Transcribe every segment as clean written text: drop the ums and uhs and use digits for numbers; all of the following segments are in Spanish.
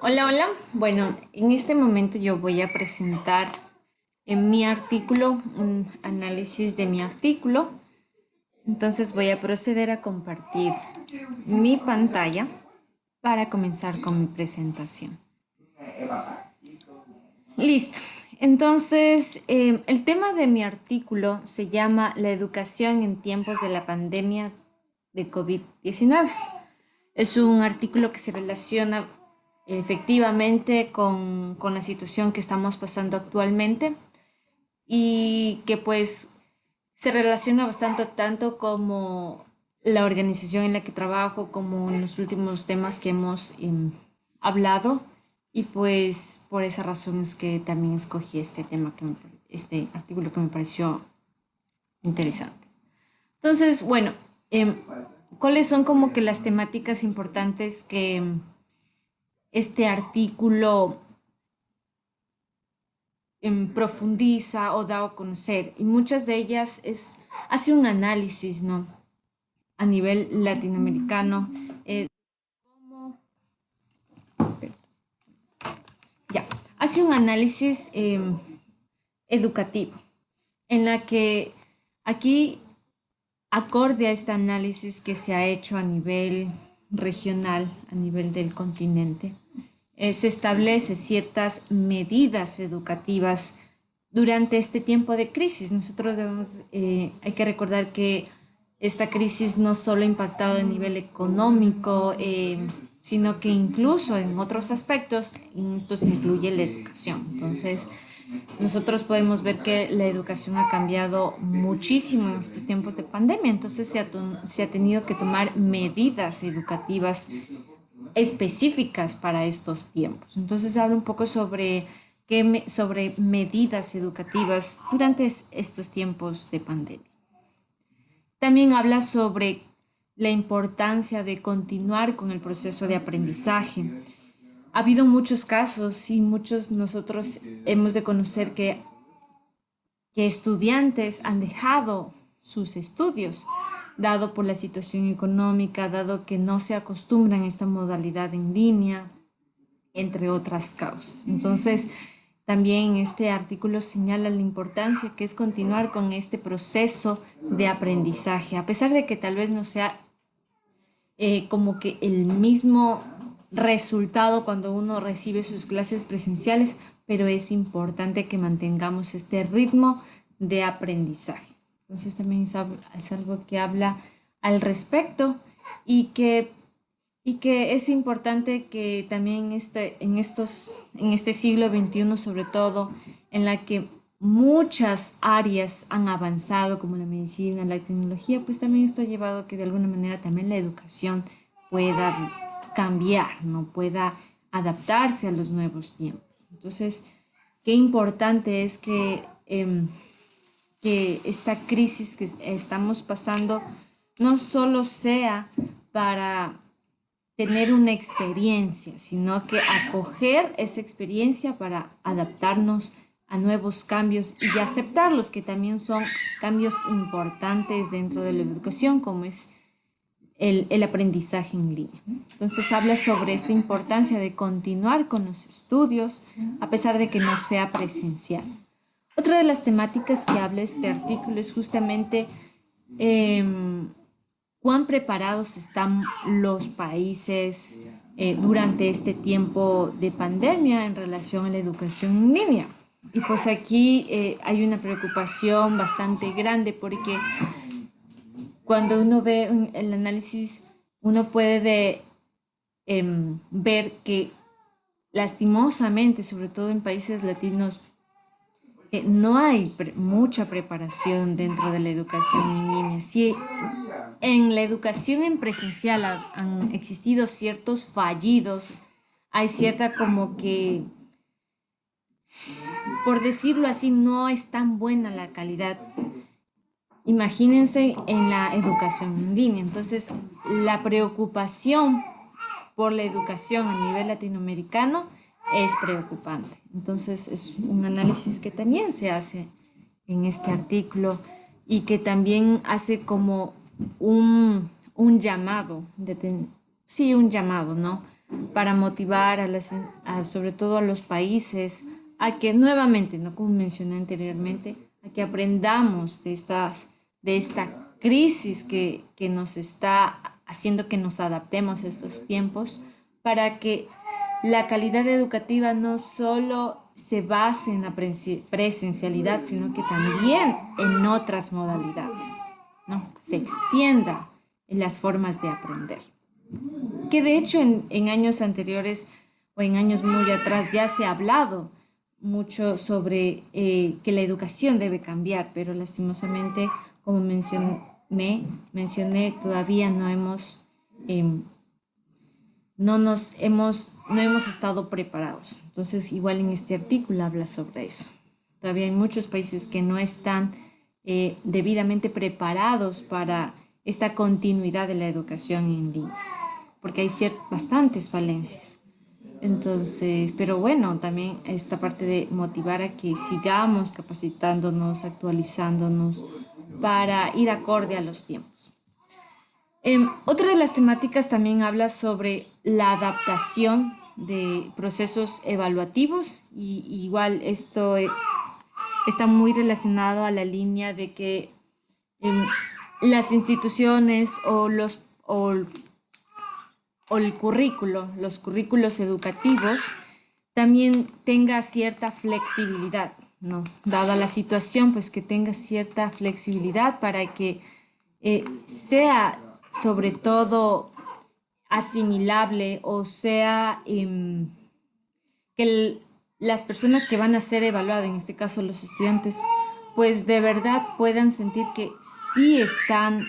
Hola, hola. Bueno, en este momento yo voy a presentar en mi artículo, un análisis de mi artículo. Entonces voy a proceder a compartir mi pantalla para comenzar con mi presentación. Listo. Entonces, el tema de mi artículo se llama La educación en tiempos de la pandemia de COVID-19. Es un artículo que se relaciona efectivamente con la situación que estamos pasando actualmente y que pues se relaciona bastante tanto como la organización en la que trabajo, como en los últimos temas que hemos hablado, y pues por esa razón es que también escogí este tema, este artículo que me pareció interesante. Entonces, bueno, em, ¿cuáles son como que las temáticas importantes que este artículo profundiza o da a conocer? Y muchas de ellas hace un análisis, ¿no? A nivel latinoamericano. Cómo- ya, hace un análisis educativo, en la que aquí, acorde a este análisis que se ha hecho a nivel regional, a nivel del continente, se establece ciertas medidas educativas durante este tiempo de crisis. Nosotros hay que recordar que esta crisis no solo ha impactado a nivel económico, sino que incluso en otros aspectos, en esto se incluye la educación. Entonces, nosotros podemos ver que la educación ha cambiado muchísimo en estos tiempos de pandemia, entonces se ha tenido que tomar medidas educativas específicas para estos tiempos. Entonces habla un poco sobre medidas educativas durante estos tiempos de pandemia. También habla sobre la importancia de continuar con el proceso de aprendizaje. Ha habido muchos casos y muchos nosotros hemos de conocer que estudiantes han dejado sus estudios, dado por la situación económica, dado que no se acostumbran a esta modalidad en línea, entre otras causas. Entonces, también este artículo señala la importancia que es continuar con este proceso de aprendizaje, a pesar de que tal vez no sea como que el mismo resultado cuando uno recibe sus clases presenciales, pero es importante que mantengamos este ritmo de aprendizaje. Entonces también es algo que habla al respecto y que es importante que también en este siglo XXI, sobre todo, en la que muchas áreas han avanzado, como la medicina, la tecnología, pues también esto ha llevado a que de alguna manera también la educación pueda cambiar, ¿no? Pueda adaptarse a los nuevos tiempos. Entonces, qué importante es que esta crisis que estamos pasando no solo sea para tener una experiencia, sino que acoger esa experiencia para adaptarnos a nuevos cambios y aceptarlos, que también son cambios importantes dentro de la educación, como es el aprendizaje en línea. Entonces habla sobre esta importancia de continuar con los estudios a pesar de que no sea presencial. Otra de las temáticas que habla este artículo es justamente eh, cuán preparados están los países durante este tiempo de pandemia en relación a la educación en línea. Y pues aquí hay una preocupación bastante grande porque cuando uno ve el análisis, uno puede ver que lastimosamente, sobre todo en países latinos, no hay mucha preparación dentro de la educación en línea. Sí, en la educación en presencial han existido ciertos fallidos, hay cierta como que, por decirlo así, no es tan buena la calidad. Imagínense en la educación en línea. Entonces, la preocupación por la educación a nivel latinoamericano es preocupante. Entonces, es un análisis que también se hace en este artículo y que también hace como un llamado, sí, un llamado, ¿no? para motivar sobre todo a los países a que nuevamente, ¿no? Como mencioné anteriormente, a que aprendamos de esta crisis que nos está haciendo que nos adaptemos a estos tiempos para que la calidad educativa no solo se base en la presencialidad, sino que también en otras modalidades, ¿no? Se extienda en las formas de aprender. Que de hecho en años anteriores o en años muy atrás ya se ha hablado mucho sobre que la educación debe cambiar, pero lastimosamente, como mencioné, todavía eh, no hemos estado preparados. Entonces, igual en este artículo habla sobre eso. Todavía hay muchos países que no están debidamente preparados para esta continuidad de la educación en línea, porque hay bastantes falencias. Entonces, pero bueno, también esta parte de motivar a que sigamos capacitándonos, actualizándonos para ir acorde a los tiempos. Otra de las temáticas también habla sobre la adaptación de procesos evaluativos y igual esto está muy relacionado a la línea de que las instituciones o el currículo, los currículos educativos también tenga cierta flexibilidad, ¿no? Dada la situación, pues que tenga cierta flexibilidad para que sea sobre todo asimilable o sea que las personas que van a ser evaluadas, en este caso los estudiantes, pues de verdad puedan sentir que sí están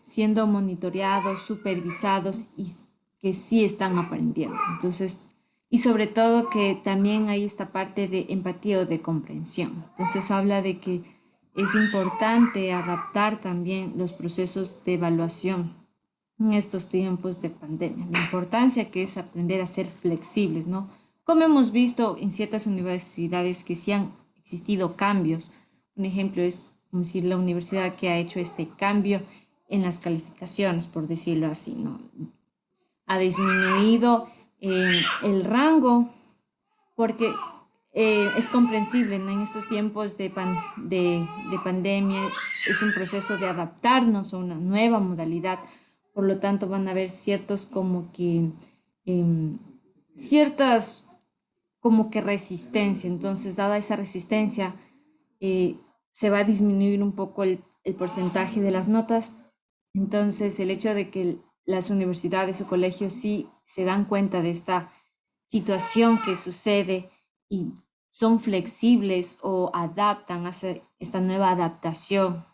siendo monitoreados, supervisados y que sí están aprendiendo. Entonces, y sobre todo que también hay esta parte de empatía o de comprensión. Entonces habla de que es importante adaptar también los procesos de evaluación en estos tiempos de pandemia. La importancia que es aprender a ser flexibles, ¿no? Como hemos visto en ciertas universidades que sí han existido cambios. Un ejemplo es, como decir, la universidad que ha hecho este cambio en las calificaciones, por decirlo así, ¿no? Ha disminuido el rango porque es comprensible, ¿no? En estos tiempos de pandemia es un proceso de adaptarnos a una nueva modalidad, por lo tanto van a haber ciertos como que ciertas como que resistencia. Entonces, dada esa resistencia, se va a disminuir un poco el porcentaje de las notas. Entonces, el hecho de que las universidades o colegios sí se dan cuenta de esta situación que sucede y son flexibles o adaptan, hace esta nueva adaptación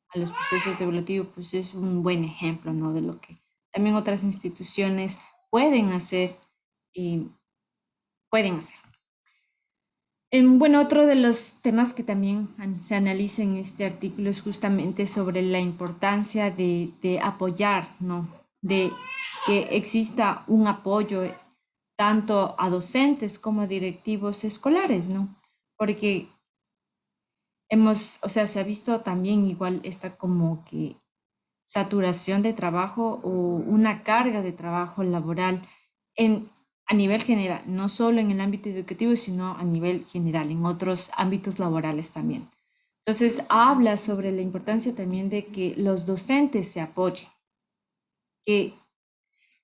a los procesos evolutivos, pues es un buen ejemplo, ¿no? De lo que también otras instituciones pueden hacer y pueden hacer. Bueno, otro de los temas que también se analiza en este artículo es justamente sobre la importancia de apoyar, ¿no? De que exista un apoyo tanto a docentes como a directivos escolares, ¿no? Porque o sea, se ha visto también igual esta como que saturación de trabajo o una carga de trabajo laboral a nivel general, no solo en el ámbito educativo, sino a nivel general, en otros ámbitos laborales también. Entonces, habla sobre la importancia también de que los docentes se apoyen, que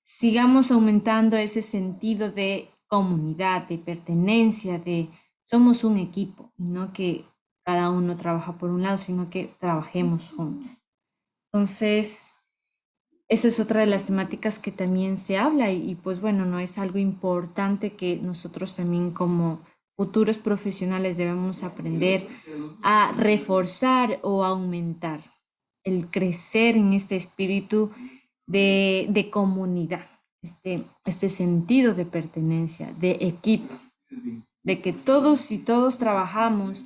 sigamos aumentando ese sentido de comunidad, de pertenencia, de somos un equipo, y no que cada uno trabaja por un lado, sino que trabajemos juntos. Entonces, esa es otra de las temáticas que también se habla y pues bueno, no es algo importante que nosotros también como futuros profesionales debemos aprender a reforzar o aumentar el crecer en este espíritu de comunidad, este sentido de pertenencia, de equipo, de que todos y todos trabajamos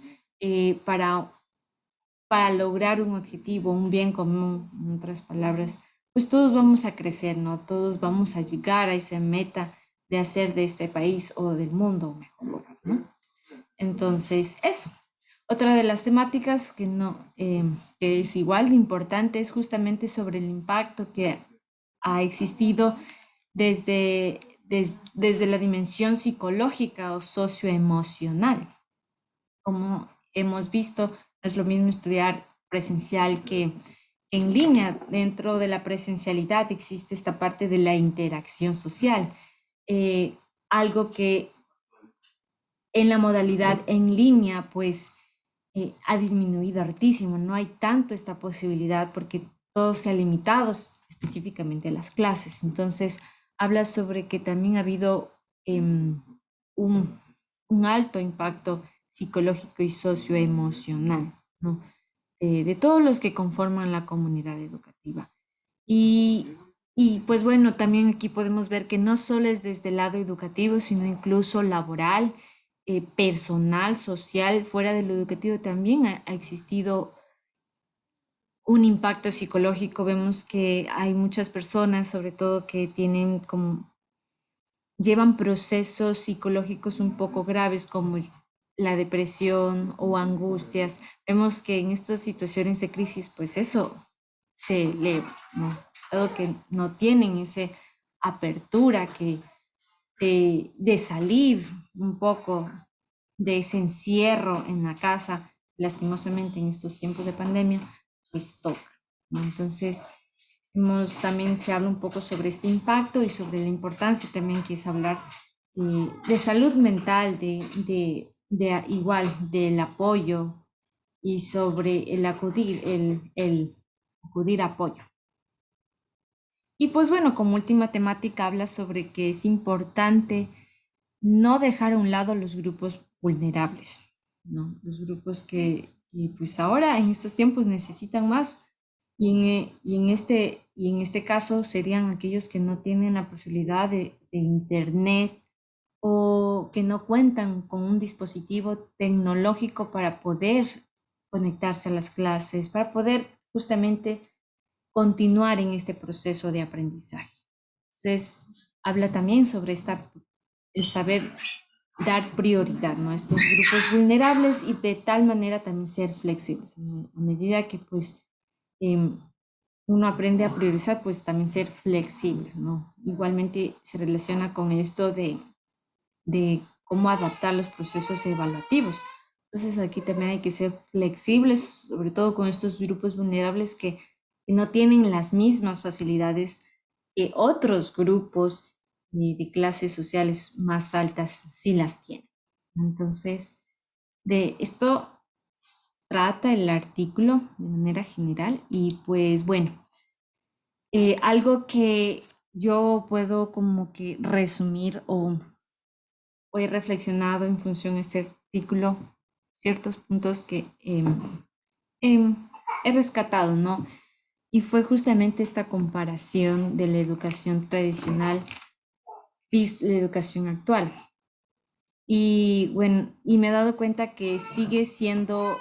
para lograr un objetivo, un bien común, en otras palabras, pues todos vamos a crecer, ¿no? Todos vamos a llegar a esa meta de hacer de este país o del mundo un mejor lugar, ¿no? Entonces, eso. Otra de las temáticas que es igual de importante es justamente sobre el impacto que ha existido desde desde la dimensión psicológica o socioemocional. Como hemos visto, no es lo mismo estudiar presencial que en línea. Dentro de la presencialidad existe esta parte de la interacción social, algo que en la modalidad en línea pues ha disminuido hartísimo. No hay tanto esta posibilidad porque todo se ha limitado específicamente a las clases. Entonces, habla sobre que también ha habido un, un alto impacto psicológico y socioemocional, ¿no? De todos los que conforman la comunidad educativa. Y, y pues bueno, también aquí podemos ver que no solo es desde el lado educativo, sino incluso laboral, personal, social, fuera de lo educativo también ha existido un impacto psicológico. Vemos que hay muchas personas, sobre todo que tienen como llevan procesos psicológicos un poco graves como la depresión o angustias. Vemos que en estas situaciones de crisis, pues eso se eleva, ¿no? Dado que no tienen esa apertura de salir un poco de ese encierro en la casa, lastimosamente en estos tiempos de pandemia, pues toca, ¿no? Entonces, también se habla un poco sobre este impacto y sobre la importancia también que es hablar de salud mental, igual, del apoyo y sobre el acudir a apoyo. Y pues bueno, como última temática habla sobre que es importante no dejar a un lado los grupos vulnerables, ¿no? Los grupos que pues ahora en estos tiempos necesitan más y en este caso serían aquellos que no tienen la posibilidad de internet o que no cuentan con un dispositivo tecnológico para poder conectarse a las clases, para poder justamente continuar en este proceso de aprendizaje. Entonces, habla también sobre el saber dar prioridad, ¿no?, a estos grupos vulnerables y de tal manera también ser flexibles. A medida que pues uno aprende a priorizar, pues también ser flexibles, ¿no? Igualmente se relaciona con esto de cómo adaptar los procesos evaluativos. Entonces aquí también hay que ser flexibles, sobre todo con estos grupos vulnerables que no tienen las mismas facilidades que otros grupos de clases sociales más altas sí las tienen. Entonces, de esto trata el artículo de manera general y pues bueno, algo que yo puedo como que resumir o he reflexionado en función de este artículo, ciertos puntos que he rescatado, ¿no? Y fue justamente esta comparación de la educación tradicional y la educación actual. Y bueno, y me he dado cuenta que sigue siendo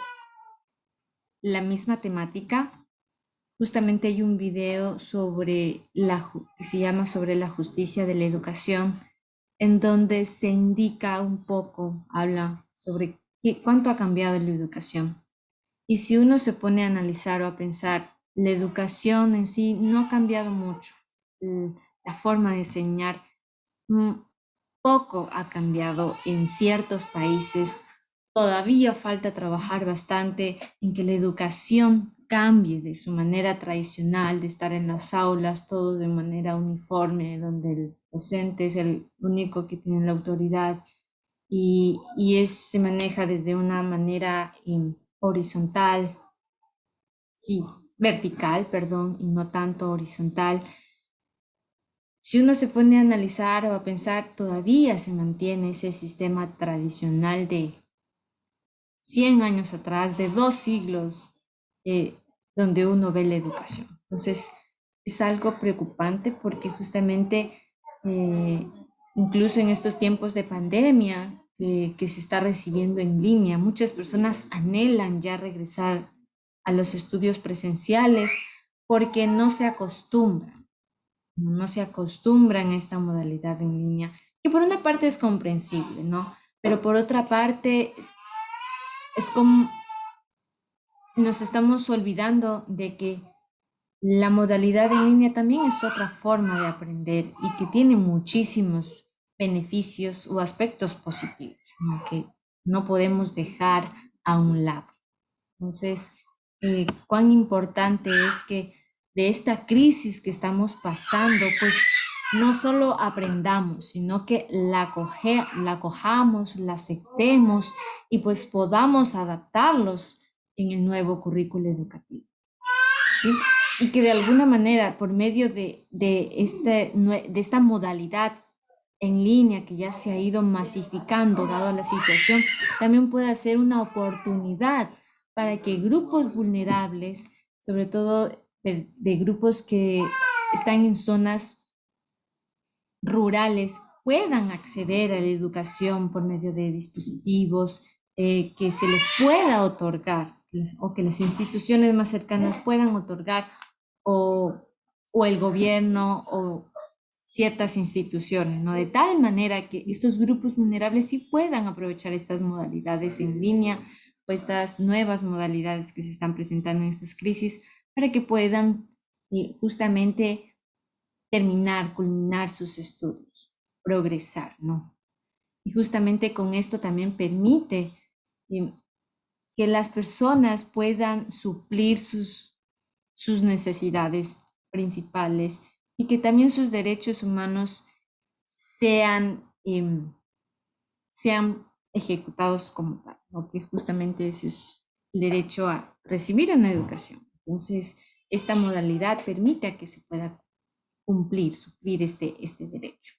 la misma temática. Justamente hay un video sobre que se llama sobre la justicia de la educación, en donde se indica un poco, habla sobre cuánto ha cambiado la educación. Y si uno se pone a analizar o a pensar, la educación en sí no ha cambiado mucho. La forma de enseñar poco ha cambiado en ciertos países. Todavía falta trabajar bastante en que la educación cambie de su manera tradicional de estar en las aulas, todos de manera uniforme, donde el docente es el único que tiene la autoridad y se maneja desde una manera horizontal, sí, vertical, perdón, y no tanto horizontal. Si uno se pone a analizar o a pensar, todavía se mantiene ese sistema tradicional de 100 años atrás, de 2 siglos, donde uno ve la educación. Entonces, es algo preocupante porque justamente, incluso en estos tiempos de pandemia, que se está recibiendo en línea, muchas personas anhelan ya regresar a los estudios presenciales porque no se acostumbran a esta modalidad en línea. Y por una parte es comprensible, ¿no? Pero por otra parte es como nos estamos olvidando de que la modalidad en línea también es otra forma de aprender y que tiene muchísimos beneficios o aspectos positivos, ¿no? Que no podemos dejar a un lado. Entonces, cuán importante es que de esta crisis que estamos pasando, pues no solo aprendamos, sino que la cojamos, la aceptemos y pues podamos adaptarlos en el nuevo currículo educativo. ¿Sí? Y que de alguna manera, por medio de esta modalidad en línea que ya se ha ido masificando, dado la situación, también pueda ser una oportunidad para que grupos vulnerables, sobre todo de grupos que están en zonas rurales, puedan acceder a la educación por medio de dispositivos que se les pueda otorgar o que las instituciones más cercanas puedan otorgar o, o el gobierno o ciertas instituciones, ¿no? De tal manera que estos grupos vulnerables sí puedan aprovechar estas modalidades en línea o estas nuevas modalidades que se están presentando en estas crisis para que puedan justamente terminar, culminar sus estudios, progresar, ¿no? Y justamente con esto también permite que las personas puedan suplir sus necesidades principales y que también sus derechos humanos sean ejecutados como tal, ¿no? Que justamente ese es el derecho a recibir una educación. Entonces, esta modalidad permite a que se pueda suplir este derecho.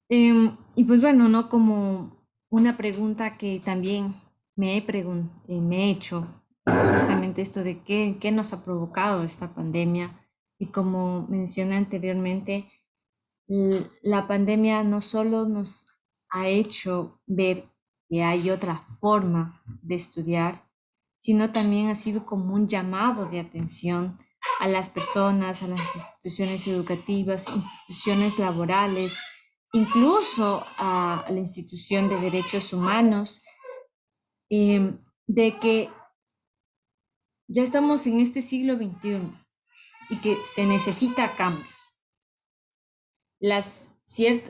Y pues bueno, ¿no? Como una pregunta que también me he hecho, es justamente esto de qué nos ha provocado esta pandemia. Y como mencioné anteriormente, la pandemia no solo nos ha hecho ver que hay otra forma de estudiar, sino también ha sido como un llamado de atención a las personas, a las instituciones educativas, instituciones laborales, incluso a la institución de derechos humanos, de que ya estamos en este siglo XXI y que se necesita cambio.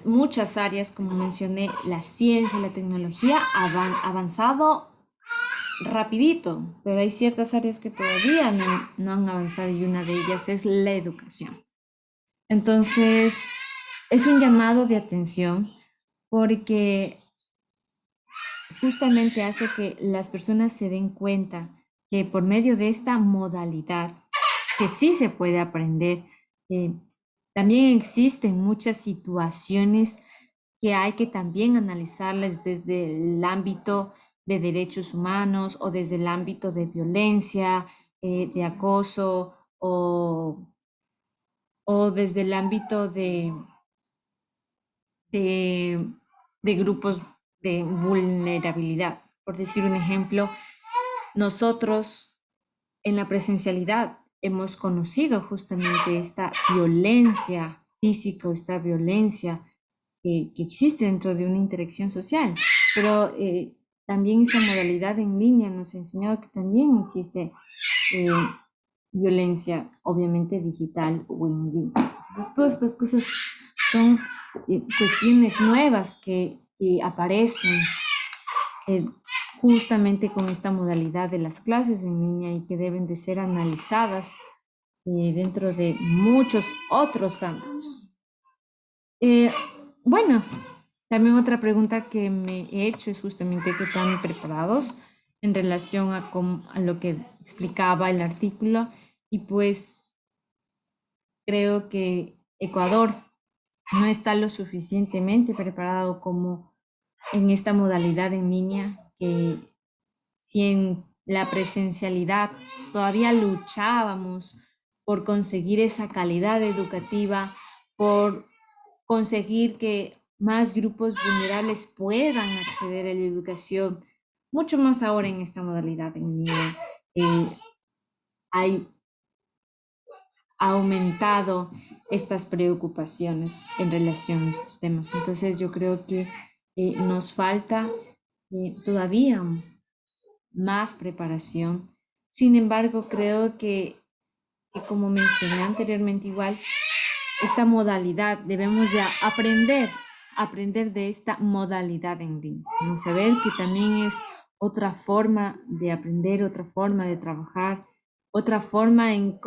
Muchas áreas, como mencioné, la ciencia, la tecnología han avanzado rapidito, pero hay ciertas áreas que todavía no han avanzado y una de ellas es la educación. Entonces, es un llamado de atención porque justamente hace que las personas se den cuenta que por medio de esta modalidad, que sí se puede aprender, también existen muchas situaciones que hay que también analizarlas desde el ámbito de derechos humanos o desde el ámbito de violencia, de acoso o desde el ámbito de, de grupos de vulnerabilidad. Por decir un ejemplo, nosotros en la presencialidad hemos conocido justamente esta violencia física o esta violencia que existe dentro de una interacción social, pero también esta modalidad en línea nos ha enseñado que también existe eh, violencia, obviamente digital o en línea. Entonces, todas estas cosas son cuestiones nuevas que aparecen eh, justamente con esta modalidad de las clases en línea y que deben de ser analizadas dentro de muchos otros ámbitos. Bueno, también otra pregunta que me he hecho es justamente qué están preparados en relación a lo que explicaba el artículo y pues creo que Ecuador no está lo suficientemente preparado como en esta modalidad en línea, que si en la presencialidad todavía luchábamos por conseguir esa calidad educativa, por conseguir que más grupos vulnerables puedan acceder a la educación, mucho más ahora en esta modalidad en línea. Hay aumentado estas preocupaciones en relación a estos temas. Entonces yo creo que nos falta todavía más preparación. Sin embargo, creo que como mencioné anteriormente igual, esta modalidad, debemos de aprender de esta modalidad en línea, ¿no? Saber que también es otra forma de aprender, otra forma de trabajar, otra forma en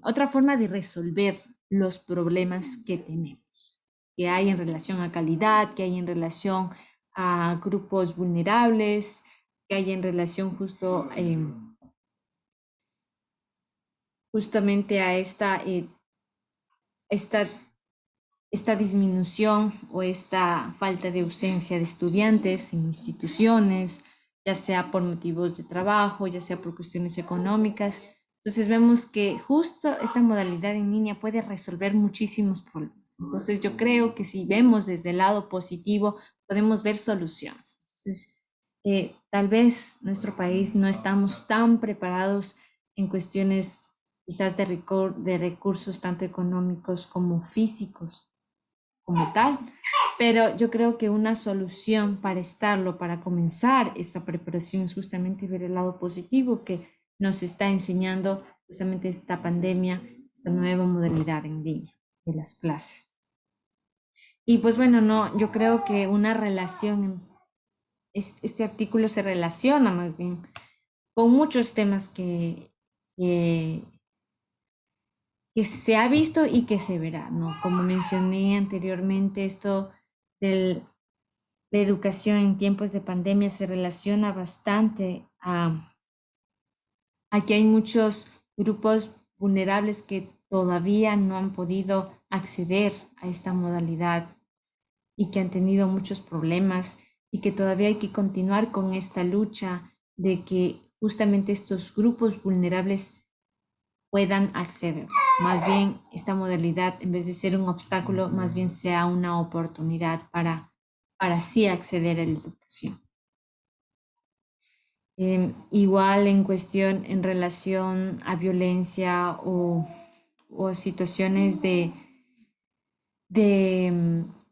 otra forma de resolver los problemas que tenemos, que hay en relación a calidad, que hay en relación a grupos vulnerables, que hay en relación justamente a esta, esta disminución o esta falta de ausencia de estudiantes en instituciones, ya sea por motivos de trabajo, ya sea por cuestiones económicas. Entonces vemos que justo esta modalidad en línea puede resolver muchísimos problemas. Entonces yo creo que si vemos desde el lado positivo, podemos ver soluciones. Entonces, tal vez nuestro país no estamos tan preparados en cuestiones quizás de recursos tanto económicos como físicos como tal, pero yo creo que una solución para estarlo, para comenzar esta preparación es justamente ver el lado positivo que nos está enseñando justamente esta pandemia, esta nueva modalidad en línea de las clases. Y pues bueno, no, yo creo que una relación, este artículo se relaciona más bien con muchos temas que se ha visto y que se verá, ¿no? Como mencioné anteriormente, esto de la educación en tiempos de pandemia se relaciona bastante a que hay muchos grupos vulnerables que todavía no han podido acceder a esta modalidad y que han tenido muchos problemas y que todavía hay que continuar con esta lucha de que justamente estos grupos vulnerables puedan acceder. Más bien, esta modalidad, en vez de ser un obstáculo, más bien sea una oportunidad para así acceder a la educación. Igual en cuestión, en relación a violencia o situaciones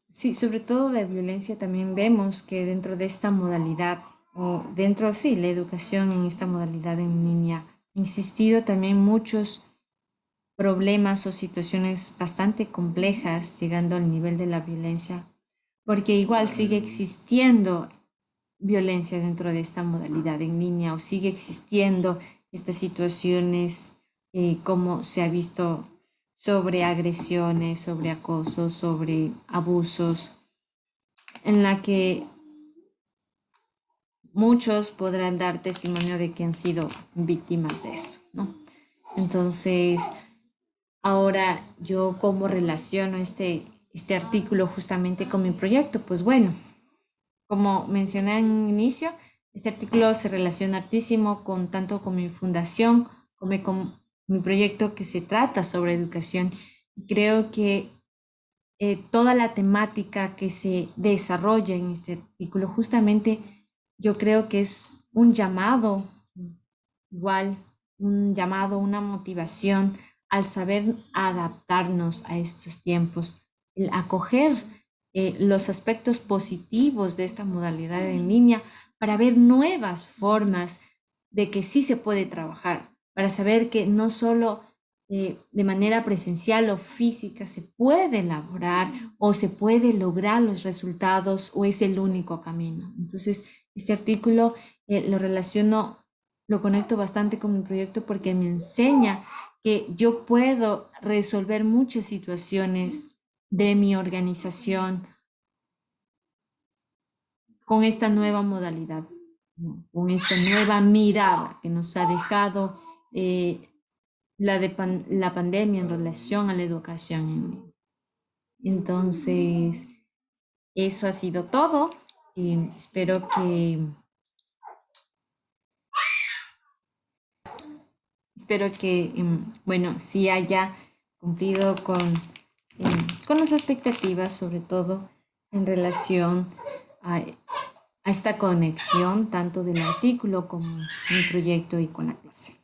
sí, sobre todo de violencia, también vemos que dentro de esta modalidad, o dentro, sí, la educación en esta modalidad en línea, ha insistido también muchos problemas o situaciones bastante complejas, llegando al nivel de la violencia, porque igual sigue existiendo violencia dentro de esta modalidad en línea o sigue existiendo estas situaciones como se ha visto sobre agresiones, sobre acoso, sobre abusos, en la que muchos podrán dar testimonio de que han sido víctimas de esto, ¿no? Entonces, ahora yo cómo relaciono este artículo justamente con mi proyecto, pues bueno, como mencioné en un inicio, este artículo se relaciona hartísimo con tanto con mi fundación como con mi proyecto que se trata sobre educación. Y creo que toda la temática que se desarrolla en este artículo, justamente yo creo que es un llamado, igual, un llamado, una motivación al saber adaptarnos a estos tiempos, el acoger los aspectos positivos de esta modalidad en línea para ver nuevas formas de que sí se puede trabajar, para saber que no solo de manera presencial o física se puede elaborar o se puede lograr los resultados o es el único camino. Entonces, este artículo lo relaciono, lo conecto bastante con mi proyecto porque me enseña que yo puedo resolver muchas situaciones de mi organización con esta nueva modalidad, ¿no? Con esta nueva mirada que nos ha dejado la pandemia en relación a la educación. Entonces, eso ha sido todo. Y espero que bueno, sí haya cumplido con las expectativas, sobre todo en relación a esta conexión tanto del artículo como mi proyecto y con la clase.